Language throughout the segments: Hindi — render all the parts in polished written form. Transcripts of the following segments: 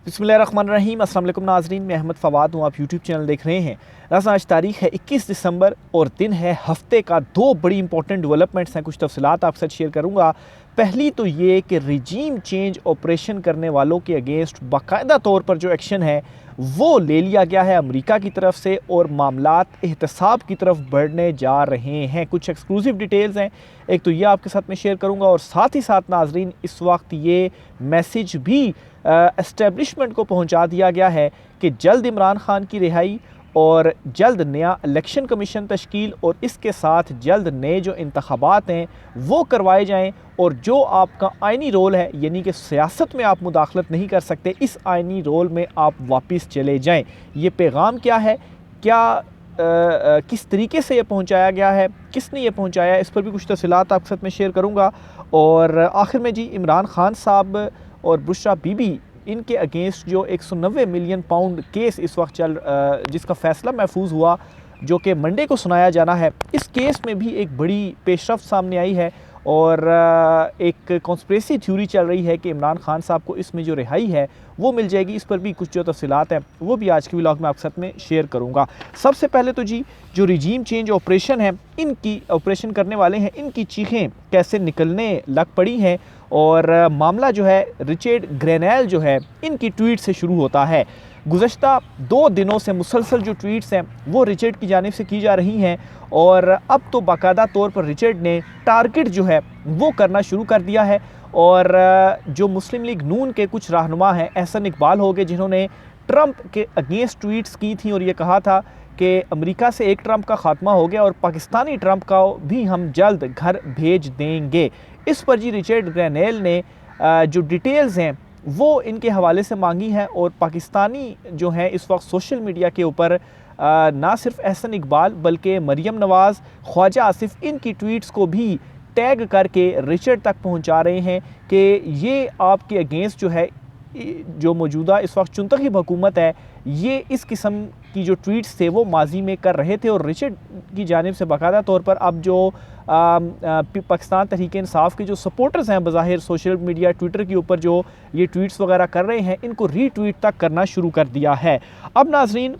बिस्मिल्लाहिर्रहमानिर्रहीम। अस्सलाम वालेकुम नाज़रीन, मैं अहमद फ़वाद हूँ। आप यूट्यूब चैनल देख रहे हैं। नाज़रीन, आज तारीख़ है 21 दिसंबर और दिन है हफ्ते का। दो बड़ी इंपॉर्टेंट डेवलपमेंट्स हैं, कुछ तफसीलात आपके साथ शेयर करूँगा। पहली तो ये कि रिजीम चेंज ऑपरेशन करने वालों के अगेंस्ट बाकायदा तौर पर जो एक्शन है वो ले लिया गया है अमेरिका की तरफ से और मामलात एहतसाब की तरफ बढ़ने जा रहे हैं। कुछ एक्सक्लूसिव डिटेल्स हैं, एक तो ये आपके साथ मैं शेयर करूँगा और साथ ही साथ नाज़रीन इस वक्त ये मैसेज भी एस्टेब्लिशमेंट को पहुंचा दिया गया है कि जल्द इमरान खान की रिहाई और जल्द नया इलेक्शन कमीशन तश्कील और इसके साथ जल्द नए जो इंतखाबात हैं वो करवाए जाएं और जो आपका आइनी रोल है यानी कि सियासत में आप मुदाखलत नहीं कर सकते, इस आइनी रोल में आप वापस चले जाएं। ये पैगाम क्या है, क्या किस तरीके से ये पहुंचाया गया है, किसने ये पहुंचाया, इस पर भी कुछ तफसीलात आपके साथ मैं शेयर करूँगा। और आखिर में जी, इमरान खान साहब और बुशरा बीबी इनके अगेंस्ट जो 190 मिलियन पाउंड केस इस वक्त जिसका फ़ैसला महफूज हुआ जो कि मंडे को सुनाया जाना है, इस केस में भी एक बड़ी पेशरफ्त सामने आई है और एक कॉन्स्पिरेसी थ्योरी चल रही है कि इमरान खान साहब को इसमें जो रिहाई है वो मिल जाएगी। इस पर भी कुछ जो तफसीलात हैं वो भी आज के व्लॉग में आपके साथ में शेयर करूंगा। सबसे पहले तो जी, जो रिजीम चेंज ऑपरेशन है, इनकी ऑपरेशन करने वाले हैं, इनकी चीखें कैसे निकलने लग पड़ी हैं और मामला जो है रिचर्ड ग्रेनेल जो है इनकी ट्वीट से शुरू होता है। गुज़श्ता 2 दिनों से मुसलसल जो ट्वीट्स हैं वो रिचर्ड की जानिब से की जा रही हैं और अब तो बाकायदा तौर पर रिचर्ड ने टारगेट जो है वो करना शुरू कर दिया है। और जो मुस्लिम लीग नून के कुछ रहनुमा हैं, एहसन इकबाल हो गए, जिन्होंने ट्रंप के अगेंस्ट ट्वीट्स की थी और ये कहा था कि अमेरिका से एक ट्रंप का खात्मा हो गया और पाकिस्तानी ट्रंप का भी हम जल्द घर भेज देंगे। इस पर जी रिचर्ड ग्रेनेल ने जो डिटेल्स हैं वो इनके हवाले से मांगी हैं और पाकिस्तानी जो हैं इस वक्त सोशल मीडिया के ऊपर ना सिर्फ एहसन इकबाल बल्कि मरियम नवाज़, ख्वाजा आसिफ, इनकी ट्वीट्स को भी टैग करके रिचर्ड तक पहुंचा रहे हैं कि ये आपके अगेंस्ट जो है, जो मौजूदा इस वक्त चुनतखब हुकूमत है, ये इस किस्म की जो ट्वीट्स थे वो माजी में कर रहे थे। और रिचर्ड की जानिब से बाकायदा तौर पर अब जो पाकिस्तान तहरीक इंसाफ के जो सपोर्टर्स हैं बज़ाहिर सोशल मीडिया ट्विटर के ऊपर जो ये ट्वीट्स वगैरह कर रहे हैं, इनको रीट्वीट तक करना शुरू कर दिया है। अब नाजरीन,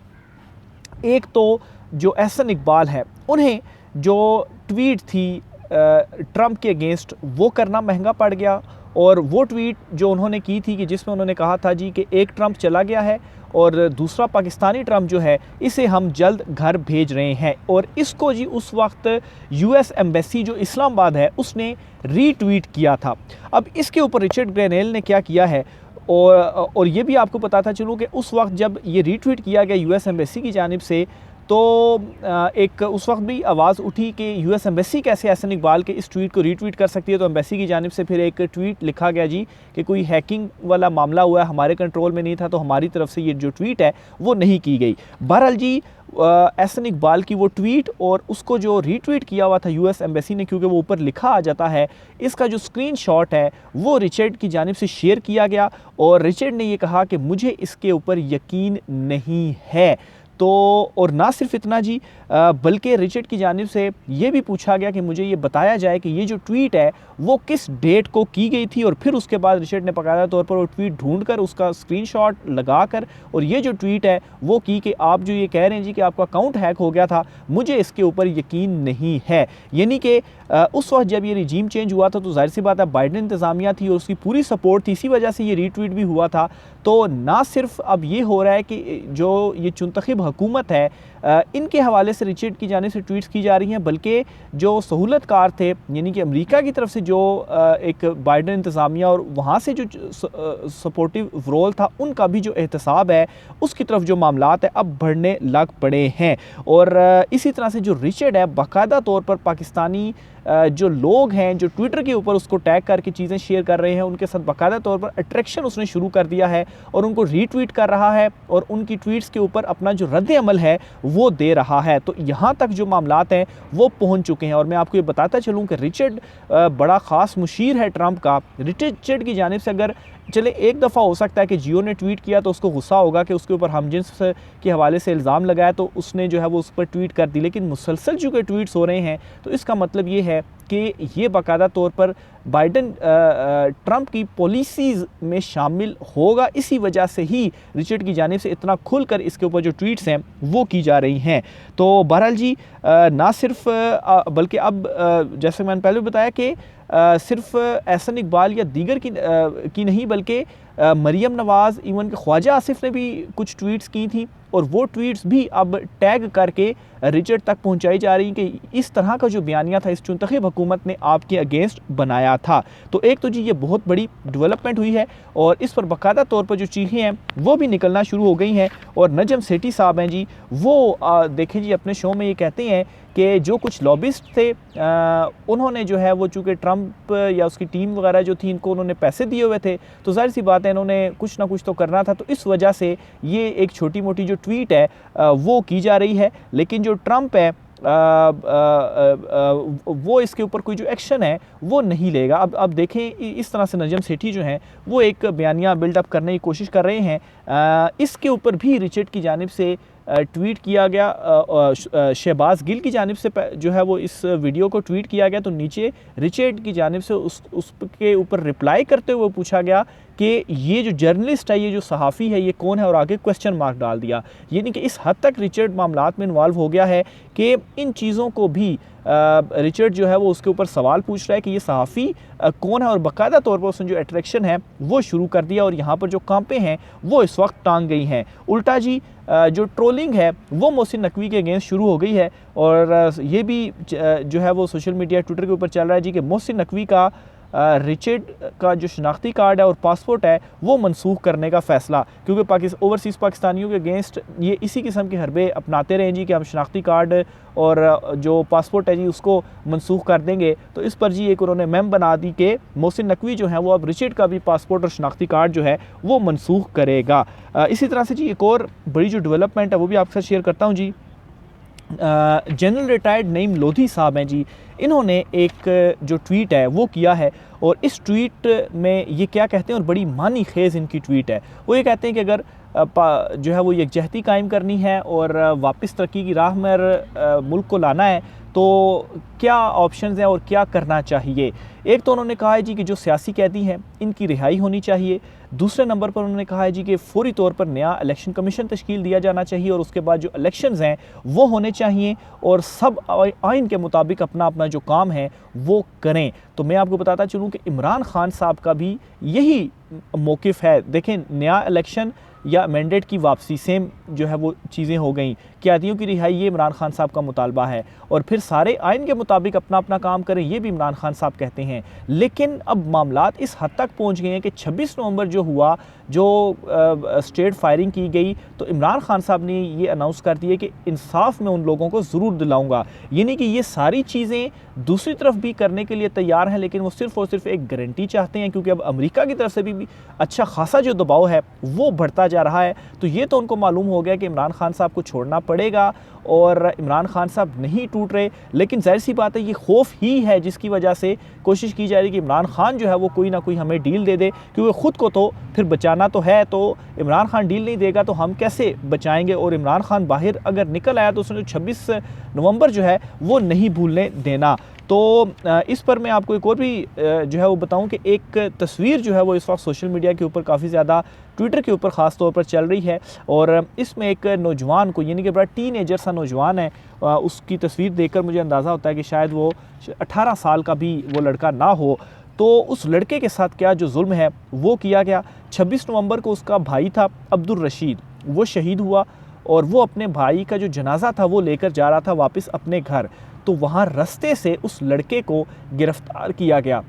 एक तो जो एहसन इकबाल है, उन्हें जो ट्वीट थी ट्रंप के अगेंस्ट वो करना महंगा पड़ गया और वो ट्वीट जो उन्होंने की थी कि जिसमें उन्होंने कहा था जी कि एक ट्रंप चला गया है और दूसरा पाकिस्तानी ट्रंप जो है इसे हम जल्द घर भेज रहे हैं, और इसको जी उस वक्त यूएस एम्बेसी जो इस्लामाबाद है उसने रीट्वीट किया था। अब इसके ऊपर रिचर्ड ग्रेनेल ने क्या किया है और ये भी आपको बताता चलूँ कि उस वक्त जब ये रीट्वीट किया गया यूएस एम्बेसी की जानिब से, तो एक उस वक्त भी आवाज़ उठी कि यूएस एम्बेसी कैसे एहसन इकबाल के इस ट्वीट को रीट्वीट कर सकती है। तो एम्बेसी की जानिब से फिर एक ट्वीट लिखा गया जी कि कोई हैकिंग वाला मामला हुआ है, हमारे कंट्रोल में नहीं था, तो हमारी तरफ से ये जो ट्वीट है वो नहीं की गई। बहरहाल जी, एहसन इकबाल की वो ट्वीट और उसको जो रीट्वीट किया हुआ था यूएस एम्बेसी ने, क्योंकि वो ऊपर लिखा आ जाता है, इसका जो स्क्रीनशॉट है वो रिचर्ड की जानिब से शेयर किया गया और रिचर्ड ने ये कहा कि मुझे इसके ऊपर यकीन नहीं है। तो और ना सिर्फ इतना जी, बल्कि रिचर्ड की जानिब से ये भी पूछा गया कि मुझे ये बताया जाए कि ये जो ट्वीट है वो किस डेट को की गई थी, और फिर उसके बाद रिचर्ड ने बाकायदा तौर पर वो ट्वीट ढूंढकर उसका स्क्रीनशॉट लगाकर और ये जो ट्वीट है वो की कि आप जो ये कह रहे हैं जी कि आपका अकाउंट हैक हो गया था, मुझे इसके ऊपर यकीन नहीं है। यानी कि उस वक्त जब ये रिजीम चेंज हुआ था तो जाहिर सी बात है बाइडेन इंतज़ामिया थी और उसकी पूरी सपोर्ट थी, इसी वजह से ये रीट्वीट भी हुआ था। तो ना सिर्फ अब ये हो रहा है कि जो ये चुनतखब हुकूमत है इनके हवाले से रिचर्ड की जानिब से ट्वीट्स की जा रही हैं, बल्कि जो सहूलतकार थे यानी कि अमेरिका की तरफ से जो एक बाइडेन इंतज़ामिया और वहाँ से जो सपोर्टिव रोल था उनका भी जो एहतसाब है उसकी तरफ जो मामलात है अब बढ़ने लग पड़े हैं। और इसी तरह से जो रिचर्ड है बाकायदा तौर पर पाकिस्तानी जो लोग हैं जो ट्विटर के ऊपर उसको टैग करके चीज़ें शेयर कर रहे हैं, उनके साथ बाकायदा तौर पर अट्रैक्शन उसने शुरू कर दिया है और उनको रीट्वीट कर रहा है और उनकी ट्वीट्स के ऊपर अपना जो रद्द अमल है वो दे रहा है। तो यहाँ तक जो मामलात हैं वो पहुँच चुके हैं। और मैं आपको ये बताता चलूँ कि रिचर्ड बड़ा ख़ास मुशीर है ट्रंप का। रिचर्ड की जानिब से अगर चले एक दफ़ा हो सकता है कि जियो ने ट्वीट किया तो उसको गुस्सा होगा कि उसके ऊपर हमजिन्स के हवाले से इल्ज़ाम लगाया तो उसने जो है वो उस पर ट्वीट कर दी, लेकिन मुसलसल जो कि ट्वीट्स हो रहे हैं तो इसका मतलब ये है कि ये बाकायदा तौर पर बाइडन ट्रंप की पॉलिसीज़ में शामिल होगा। इसी वजह से ही रिचर्ड की जानिब से इतना खुलकर इसके ऊपर जो ट्वीट्स हैं वो की जा रही हैं। तो बहरहाल जी ना सिर्फ बल्कि अब जैसे मैंने पहले बताया कि सिर्फ एहसन इकबाल या दीगर की नहीं बल्कि मरियम नवाज़, इवन के ख्वाजा आसिफ ने भी कुछ ट्वीट्स की थी और वो ट्वीट्स भी अब टैग करके रिचर्ड तक पहुंचाई जा रही कि इस तरह का जो बयानिया था इस चुनतखब हुकूमत ने आपके अगेंस्ट बनाया था। तो एक तो जी ये बहुत बड़ी डेवलपमेंट हुई है और इस पर बाकायदा तौर पर जो चीखें हैं वो भी निकलना शुरू हो गई हैं। और नजम सेठी साहब हैं जी, वो देखें जी अपने शो में ये कहते हैं कि जो कुछ लॉबिस्ट थे उन्होंने जो है वो चूँकि ट्रंप या उसकी टीम वगैरह जो थी इनको उन्होंने पैसे दिए हुए थे तो जाहिर सी बात है इन्होंने कुछ ना कुछ तो करना था, तो इस वजह से ये एक छोटी मोटी जो ट्वीट है वो की जा रही है। लेकिन जो ट्रंप है वो इसके ऊपर कोई जो एक्शन है वो नहीं लेगा। अब देखें इस तरह से नजम सेठी जो हैं वो एक बयानिया बिल्डअप करने की कोशिश कर रहे हैं। इसके ऊपर भी रिचर्ड की जानिब से ट्वीट किया गया, शहबाज गिल की जानिब से जो है वो इस वीडियो को ट्वीट किया गया तो नीचे रिचर्ड की जानिब से उसके ऊपर रिप्लाई करते हुए पूछा गया कि ये जो जर्नलिस्ट है, ये जो सहाफ़ी है, ये कौन है, और आगे क्वेश्चन मार्क डाल दिया। यानी कि इस हद तक रिचर्ड मामलात में इन्वॉल्व हो गया है कि इन चीज़ों को भी रिचर्ड जो है वो उसके ऊपर सवाल पूछ रहा है कि ये सहाफ़ी कौन है, और बाकायदा तौर पर उसने जो अट्रैक्शन है वो शुरू कर दिया और यहाँ पर जो कांपें हैं वो इस वक्त टांग गई हैं। उल्टा जी जो ट्रोलिंग है वो मोहसिन नकवी के अगेंस्ट शुरू हो गई है और ये भी जो है वो सोशल मीडिया ट्विटर के ऊपर चल रहा है जी कि मोहसिन नकवी का रिचर्ड का जो शनाख्ती कार्ड है और पासपोर्ट है वो मनसूख करने का फ़ैसला, क्योंकि ओवरसीज़ पाकिस्तानियों के अगेंस्ट ये इसी किस्म के हरबे अपनाते रहे जी कि हम शनाख्ती कार्ड और जो पासपोर्ट है जी उसको मनसूख कर देंगे। तो इस पर जी एक उन्होंने मेम बना दी कि मोहसिन नकवी जो है वो अब रिचर्ड का भी पासपोर्ट और शनाख्ती कार्ड जो है वो मनसूख करेगा। इसी तरह से जी एक और बड़ी जो डेवलपमेंट है वो भी आपके साथ शेयर करता हूँ जी। जनरल रिटायर्ड नईम लोधी साहब हैं जी, इन्होंने एक जो ट्वीट है वो किया है और इस ट्वीट में ये क्या कहते हैं और बड़ी मानी खेज़ इनकी ट्वीट है। वो ये कहते हैं कि अगर जो है वो यकजहती कायम करनी है और वापस तरक्की की राह में मुल्क को लाना है तो क्या ऑप्शंस हैं और क्या करना चाहिए। एक तो उन्होंने कहा है जी कि जो सियासी कैदी हैं इनकी रिहाई होनी चाहिए। दूसरे नंबर पर उन्होंने कहा है जी कि फौरी तौर पर नया इलेक्शन कमीशन तश्कील दिया जाना चाहिए और उसके बाद जो इलेक्शंस हैं वो होने चाहिए और सब आइन के मुताबिक अपना अपना जो काम है वो करें। तो मैं आपको बताता चलूँ कि इमरान खान साहब का भी यही मौक़िफ़ है। देखें, नया इलेक्शन या मैंडेट की वापसी सेम जो है वो चीज़ें हो गई, कैदियों की रिहाई ये इमरान खान साहब का मुतालबा है और फिर सारे आइन के मुताबिक अपना अपना काम करें ये भी इमरान खान साहब कहते हैं। लेकिन अब मामलात इस हद तक पहुंच गए हैं कि 26 नवंबर जो हुआ, जो स्ट्रेट फायरिंग की गई, तो इमरान खान साहब ने ये अनाउंस कर दिया कि इंसाफ में उन लोगों को ज़रूर दिलाऊंगा। यानी कि ये सारी चीज़ें दूसरी तरफ भी करने के लिए तैयार हैं, लेकिन वो सिर्फ़ और सिर्फ एक गारंटी चाहते हैं क्योंकि अब अमेरिका की तरफ से भी अच्छा खासा जो दबाव है वो बढ़ता जा रहा है। तो ये तो उनको मालूम हो गया कि इमरान खान साहब को छोड़ना पड़ेगा और इमरान खान साहब नहीं टूट रहे, लेकिन जाहिर सी बात है ये खौफ ही है जिसकी वजह से कोशिश की जा रही है कि इमरान खान जो है वो कोई ना कोई हमें डील दे दे, क्योंकि ख़ुद को तो फिर बचाना तो है। तो इमरान खान डील नहीं देगा तो हम कैसे बचाएंगे, और इमरान खान बाहर अगर निकल आया तो उसने 26 नवंबर जो है वो नहीं भूलने देना। तो इस पर मैं आपको एक और भी जो है वो बताऊं कि एक तस्वीर जो है वो इस वक्त सोशल मीडिया के ऊपर काफ़ी ज़्यादा, ट्विटर के ऊपर ख़ास तौर पर चल रही है और इसमें एक नौजवान को, यानी कि बड़ा टीनेजर सा नौजवान है, उसकी तस्वीर देखकर मुझे अंदाज़ा होता है कि शायद वो 18 साल का भी वो लड़का ना हो। तो उस लड़के के साथ क्या जो जुल्म है वो किया गया। 26 नवंबर को उसका भाई था अब्दुल रशीद, वो शहीद हुआ और वो अपने भाई का जो जनाजा था वो लेकर जा रहा था वापस अपने घर। तो वहाँ रास्ते से उस लड़के को गिरफ्तार किया गया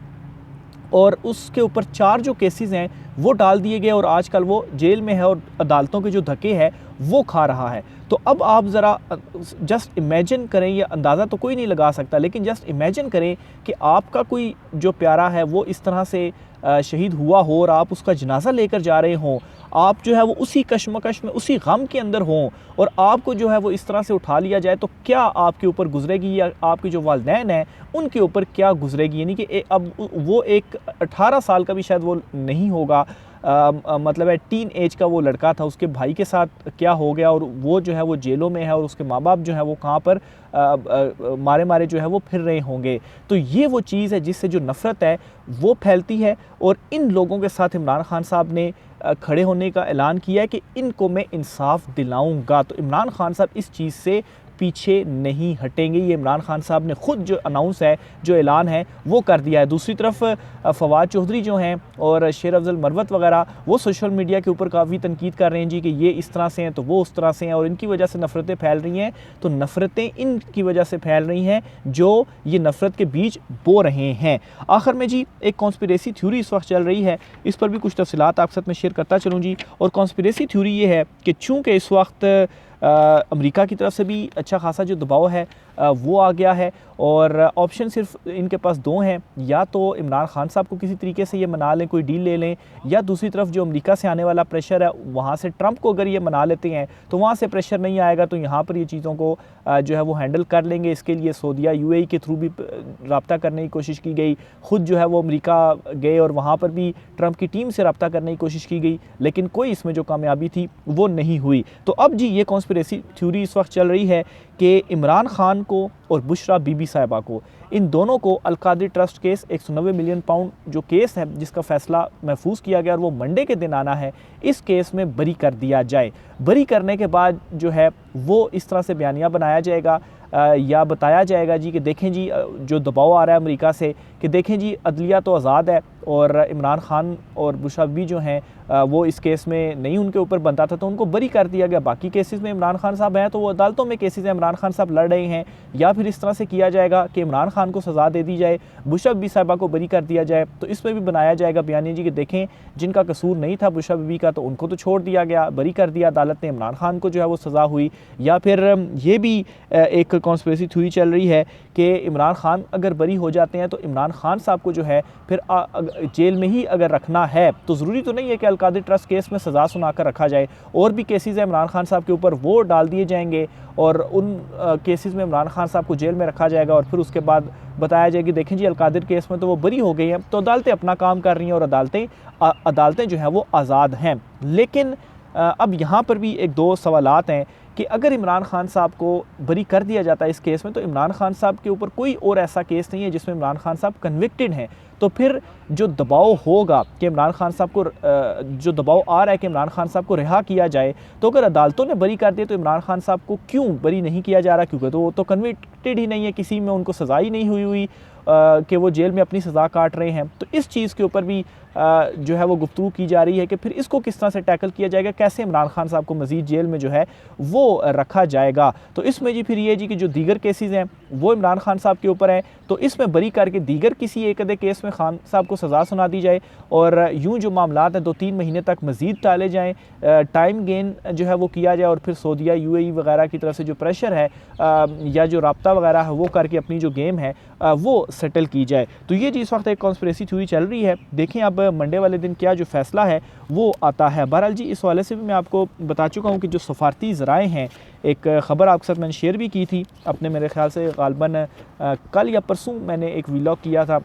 और उसके ऊपर 4 जो केसेस हैं वो डाल दिए गए और आजकल वो जेल में है और अदालतों के जो धक्के हैं वो खा रहा है। तो अब आप ज़रा जस्ट इमेजिन करें, ये अंदाज़ा तो कोई नहीं लगा सकता, लेकिन जस्ट इमेजिन करें कि आपका कोई जो प्यारा है वो इस तरह से शहीद हुआ हो और आप उसका जनाजा लेकर जा रहे हों, आप जो है वो उसी कश्मकश में, उसी गम के अंदर हों और आपको जो है वो इस तरह से उठा लिया जाए, तो क्या आपके ऊपर गुजरेगी या आपके जो वालिदैन हैं उनके ऊपर क्या गुजरेगी। यानी कि अब वो एक 18 साल का भी शायद वो नहीं होगा, मतलब है टीन एज का वो लड़का था, उसके भाई के साथ क्या हो गया और वो जो है वो जेलों में है और उसके माँ बाप जो है वो कहाँ पर मारे मारे जो है वो फिर रहे होंगे। तो ये वो चीज़ है जिससे जो नफ़रत है वो फैलती है और इन लोगों के साथ इमरान खान साहब ने खड़े होने का ऐलान किया है कि इनको मैं इंसाफ दिलाऊंगा। तो इमरान खान साहब इस चीज़ से पीछे नहीं हटेंगे। ये इमरान खान साहब ने खुद जो अनाउंस है, जो ऐलान है वो कर दिया है। दूसरी तरफ फवाद चौधरी जो हैं और शेर अफजल मरवत वगैरह वो सोशल मीडिया के ऊपर काफ़ी तनकीद कर रहे हैं जी कि ये इस तरह से हैं तो वो उस तरह से हैं और इनकी वजह से नफ़रतें फैल रही हैं। तो नफ़रतें इनकी वजह से फैल रही हैं जो ये नफ़रत के बीज बो रहे हैं। आखिर में जी एक कॉन्स्पिरेसी थ्योरी इस वक्त चल रही है, इस पर भी कुछ तफसीलात आपके साथ में शेयर करता चलूँ जी। और कॉन्स्पिरेसी थ्योरी ये है कि चूँकि इस वक्त अमेरिका की तरफ से भी अच्छा खासा जो दबाव है वो आ गया है और ऑप्शन सिर्फ इनके पास दो हैं, या तो इमरान खान साहब को किसी तरीके से ये मना लें, कोई डील ले लें, या दूसरी तरफ जो अमेरिका से आने वाला प्रेशर है वहाँ से ट्रंप को अगर ये मना लेते हैं तो वहाँ से प्रेशर नहीं आएगा तो यहाँ पर ये चीज़ों को जो है वो हैंडल कर लेंगे। इसके लिए सऊदीया यूएई के थ्रू भी रब्ता करने की कोशिश की गई, ख़ुद जो है वो अमेरिका गए और वहाँ पर भी ट्रंप की टीम से रब्ता करने की कोशिश की गई, लेकिन कोई इसमें जो कामयाबी थी वो नहीं हुई। तो अब जी ये कॉन्स्पिरेसी थ्योरी इस वक्त चल रही है कि इमरान खान को और बुशरा बीबी साहिबा को, इन दोनों को Al-Qadir trust case 190 million pound जो केस है जिसका फैसला महफूज किया गया और वो मंडे के दिन आना है, इस केस में बरी कर दिया जाए। बरी करने के बाद जो है वो इस तरह से बयानिया बनाया जाएगा या बताया जाएगा जी कि देखें जी जो दबाव आ रहा है अमेरिका से कि देखें जी अदलिया तो आज़ाद है और इमरान खान और बुशरा बीबी जो हैं वो इस केस में नहीं उनके ऊपर बनता था तो उनको बरी कर दिया गया। बाकी केसेस में इमरान खान साहब हैं तो वो अदालतों में केसेस हैं, इमरान खान साहब लड़ रहे हैं, या फिर इस तरह से किया जाएगा कि इमरान खान को सज़ा दे दी जाए, बुशरा बीबी साहिबा को बरी कर दिया जाए। तो इसमें भी बनाया जाएगा बयानी जी कि देखें जिनका कसूर नहीं था बुशरा बीबी का तो उनको तो छोड़ दिया गया, बरी कर दिया अदालत ने, इमरान खान को जो है वो सज़ा हुई। या फिर ये भी एक कॉन्स्पिरेसी थ्योरी चल रही है कि इमरान खान अगर बरी हो जाते हैं तो इमरान खान साहब को जो है फिर जेल में ही अगर रखना है तो ज़रूरी तो नहीं है कि अलकादिर ट्रस्ट केस में सज़ा सुनाकर रखा जाए, और भी केसेस हैं इमरान खान साहब के ऊपर वो डाल दिए जाएंगे और उन केसेस में इमरान खान साहब को जेल में रखा जाएगा और फिर उसके बाद बताया जाएगी देखें जी अलकादिर केस में तो वो बरी हो गई हैं। तो अदालतें अपना काम कर रही हैं और अदालतें जो हैं वो आज़ाद हैं। लेकिन अब यहाँ पर भी एक दो सवालात हैं कि अगर इमरान खान साहब को बरी कर दिया जाता है इस केस में तो इमरान खान साहब के ऊपर कोई और ऐसा केस नहीं है जिसमें इमरान खान साहब कन्विक्टेड हैं, तो फिर जो दबाव होगा कि इमरान खान साहब को जो दबाव आ रहा है कि इमरान खान साहब को रिहा किया जाए, तो अगर अदालतों ने बरी कर दिया तो इमरान खान साहब को क्यों बरी नहीं किया जा रहा, क्योंकि तो वो तो कन्विक्टेड ही नहीं है, किसी में उनको सज़ा ही नहीं हुई कि वो जेल में अपनी सज़ा काट रहे हैं। तो इस चीज़ के ऊपर भी जो है वो गुफ्तगू की जा रही है कि फिर इसको किस तरह से टैकल किया जाएगा, कैसे इमरान खान साहब को मज़ीद जेल में जो है वो रखा जाएगा। तो इसमें जी फिर ये जी कि जो दीगर केसेस हैं वो इमरान खान साहब के ऊपर हैं, तो इसमें बरी करके दीगर किसी एक अदे केस में खान साहब को सज़ा सुना दी जाए और यूँ जो मामलात हैं 2-3 महीने तक मज़ीद टाले जाएँ, टाइम गेन जो है वो किया जाए और फिर सऊदीया यूएई वगैरह की तरफ से जो प्रेशर है या जो राब्ता वगैरह है वो करके अपनी जो गेम है वो सेटल की जाए। तो ये जी इस वक्त एक कॉन्स्पिरेसी थ्योरी चल रही है, देखें अब मंडे वाले दिन क्या जो फैसला है वो आता है। बहरहाल जी इस वाले से भी मैं आपको बता चुका हूँ कि जो सफारती ज़राए हैं, एक ख़बर आपके साथ मैंने शेयर भी की थी अपने, मेरे ख़्याल से गालबन कल या परसों मैंने एक व्लॉग किया था,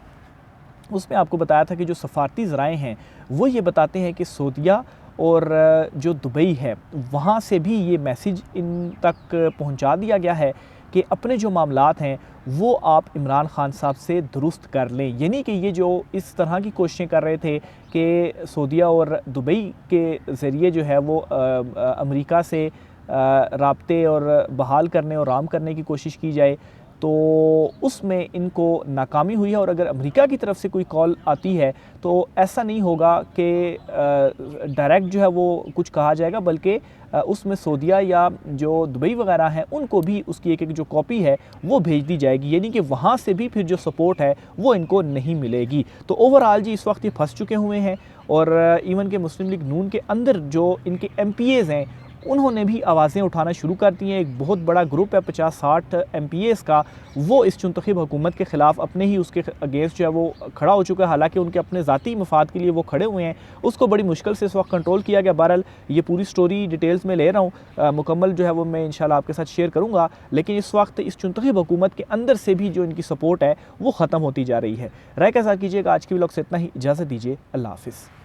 उसमें आपको बताया था कि जो सफारती ज़राए हैं वो ये बताते हैं कि सऊदीया और जो दुबई है वहाँ से भी ये मैसेज इन तक पहुँचा दिया गया है कि अपने जो मामलात हैं वो आप इमरान खान साहब से दुरुस्त कर लें। यानी कि ये जो इस तरह की कोशिशें कर रहे थे कि सऊदीया और दुबई के ज़रिए जो है वो अमेरिका से राब्ते और बहाल करने और राम करने की कोशिश की जाए, तो उसमें इनको नाकामी हुई है। और अगर अमेरिका की तरफ से कोई कॉल आती है तो ऐसा नहीं होगा कि डायरेक्ट जो है वो कुछ कहा जाएगा, बल्कि उसमें सऊदीया या जो दुबई वगैरह हैं उनको भी उसकी एक जो कॉपी है वो भेज दी जाएगी, यानी कि वहाँ से भी फिर जो सपोर्ट है वो इनको नहीं मिलेगी। तो ओवरऑल जी इस वक्त ये फंस चुके हुए हैं और इवन के मुस्लिम लीग नून के अंदर जो इनके MPAs हैं उन्होंने भी आवाज़ें उठाना शुरू कर दी हैं। एक बहुत बड़ा ग्रुप है 50-60 MPAs का, वो इस चुनतखब हुकूमत के ख़िलाफ़ अपने ही उसके अगेंस्ट जो है वो खड़ा हो चुका है। हालांकि उनके अपने ज़ाती मफाद के लिए वो खड़े हुए हैं, उसको बड़ी मुश्किल से इस वक्त कंट्रोल किया गया। बहरहाल ये पूरी स्टोरी डिटेल्स में ले रहा हूँ, मुकम्मल जो है वो मैं इंशाल्लाह आपके साथ शेयर करूँगा, लेकिन इस वक्त इस चुनतखब हुकूमत के अंदर से भी जो इनकी सपोर्ट है वो ख़त्म होती जा रही है। राय के साथ कीजिएगा। आज की व्लॉग से इतना ही, इजाज़त दीजिए, अल्लाह हाफ़िज़।